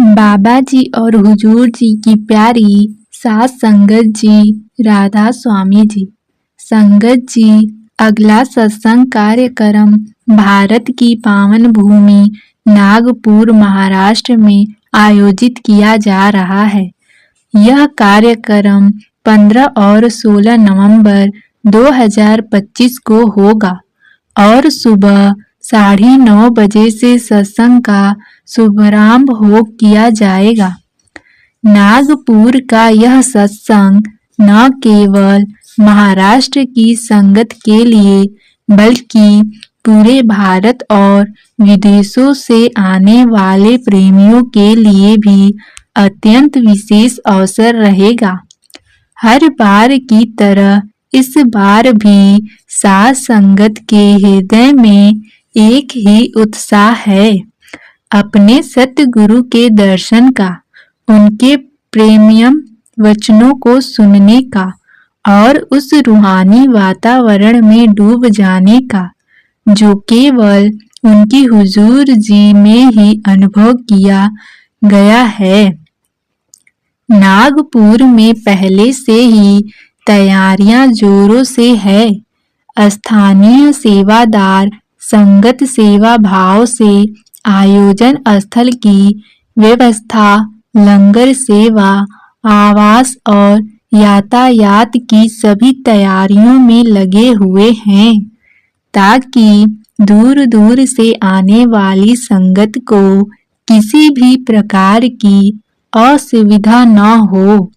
बाबा जी और हुजूर जी की प्यारी सास संगत जी, राधा स्वामी जी। संगत जी, अगला सत्संग कार्यक्रम भारत की पावन भूमि नागपुर महाराष्ट्र में आयोजित किया जा रहा है। यह कार्यक्रम 15 और 16 नवंबर 2025 को होगा और सुबह 9:30 बजे से सत्संग का शुभारंभ किया जाएगा। नागपुर का यह सत्संग न केवल महाराष्ट्र की संगत के लिए बल्कि पूरे भारत और विदेशों से आने वाले प्रेमियों के लिए भी अत्यंत विशेष अवसर रहेगा। हर बार की तरह इस बार भी साथ संगत के हृदय में एक ही उत्साह है, अपने सतगुरु के दर्शन का, उनके प्रेमियम वचनों को सुनने का और उस रूहानी वातावरण में डूब जाने का जो केवल उनकी हुजूर जी में ही अनुभव किया गया है। नागपुर में पहले से ही तैयारियां जोरों से है। स्थानीय सेवादार संगत सेवा भाव से आयोजन स्थल की व्यवस्था, लंगर सेवा, आवास और यातायात की सभी तैयारियों में लगे हुए हैं ताकि दूर दूर से आने वाली संगत को किसी भी प्रकार की असुविधा न हो।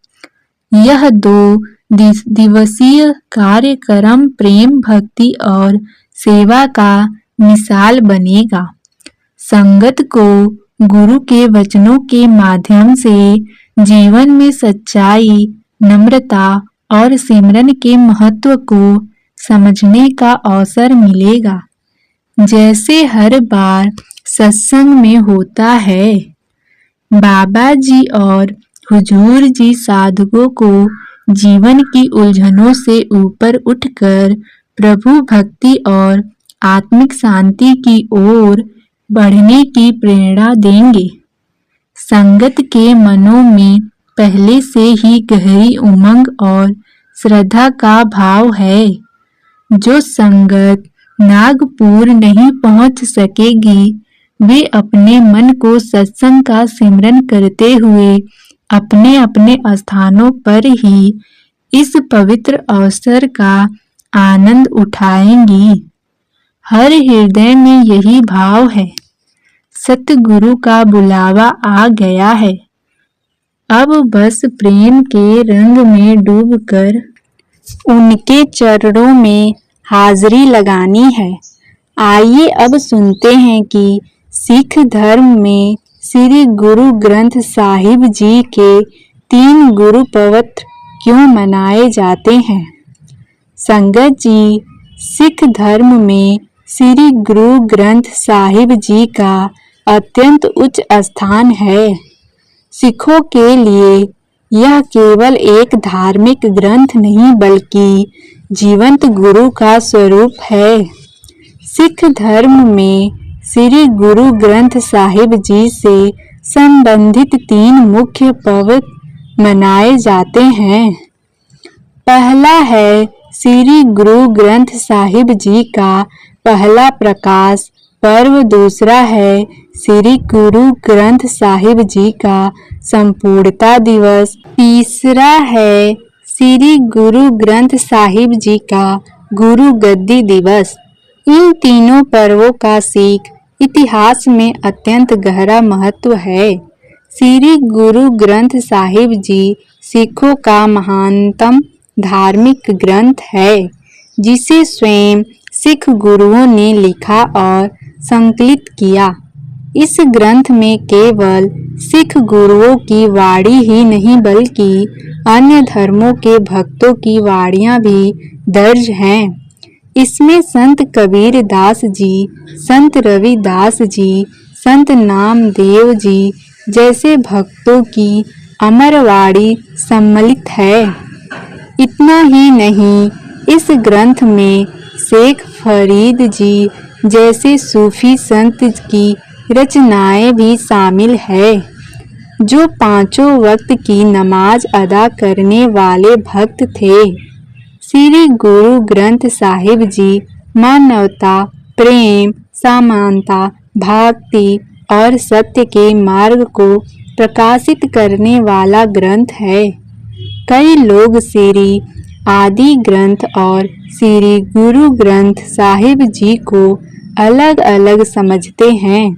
यह 2 दिवसीय कार्यक्रम प्रेम, भक्ति और सेवा का मिसाल बनेगा। संगत को गुरु के वचनों के माध्यम से जीवन में सच्चाई, नम्रता और सिमरन के महत्व को समझने का अवसर मिलेगा, जैसे हर बार सत्संग में होता है। बाबा जी और हुजूर जी साधकों को जीवन की उलझनों से ऊपर उठकर प्रभु भक्ति और आत्मिक शांति की ओर बढ़ने की प्रेरणा देंगे। संगत के मनों में पहले से ही गहरी उमंग और श्रद्धा का भाव है। जो संगत नागपुर नहीं पहुंच सकेगी, वे अपने मन को सत्संग का सिमरन करते हुए अपने अपने स्थानों पर ही इस पवित्र अवसर का आनंद उठाएंगी। हर हृदय में यही भाव है, सतगुरु का बुलावा आ गया है। अब बस प्रेम के रंग में डूबकर उनके चरणों में हाजिरी लगानी है। आइए अब सुनते हैं कि सिख धर्म में श्री गुरु ग्रंथ साहिब जी के 3 गुरु पवित्र क्यों मनाए जाते हैं। संगत जी, सिख धर्म में श्री गुरु ग्रंथ साहिब जी का अत्यंत उच्च स्थान है। सिखों के लिए यह केवल एक धार्मिक ग्रंथ नहीं बल्कि जीवंत गुरु का स्वरूप है। सिख धर्म में श्री गुरु ग्रंथ साहिब जी से संबंधित 3 मुख्य पवित्र मनाए जाते हैं। पहला है श्री गुरु ग्रंथ साहिब जी का पहला प्रकाश पर्व, दूसरा है श्री गुरु ग्रंथ साहिब जी का संपूर्णता दिवस, तीसरा है श्री गुरु ग्रंथ साहिब जी का गुरु गद्दी दिवस। इन तीनों पर्वों का सिख इतिहास में अत्यंत गहरा महत्व है। श्री गुरु ग्रंथ साहिब जी सिखों का महानतम धार्मिक ग्रंथ है, जिसे स्वयं सिख गुरुओं ने लिखा और संकलित किया। इस ग्रंथ में केवल सिख गुरुओं की वाणी ही नहीं बल्कि अन्य धर्मों के भक्तों की वाणियां भी दर्ज हैं। इसमें संत कबीर दास जी, संत रविदास जी, संत नामदेव जी जैसे भक्तों की अमर वाणी सम्मिलित है। इतना ही नहीं, इस ग्रंथ में शेख फरीद जी जैसे सूफी संत की रचनाएं भी शामिल है। जो पांचों वक्त की नमाज अदा करने वाले भक्त थे। श्री गुरु ग्रंथ साहिब जी मानवता, प्रेम, समानता, भक्ति और सत्य के मार्ग को प्रकाशित करने वाला ग्रंथ है। कई लोग श्री आदि ग्रंथ और श्री गुरु ग्रंथ साहिब जी को अलग अलग समझते हैं,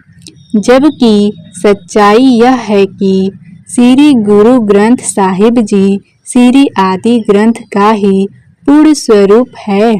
जबकि सच्चाई यह है कि श्री गुरु ग्रंथ साहिब जी श्री आदि ग्रंथ का ही पूर्ण स्वरूप है।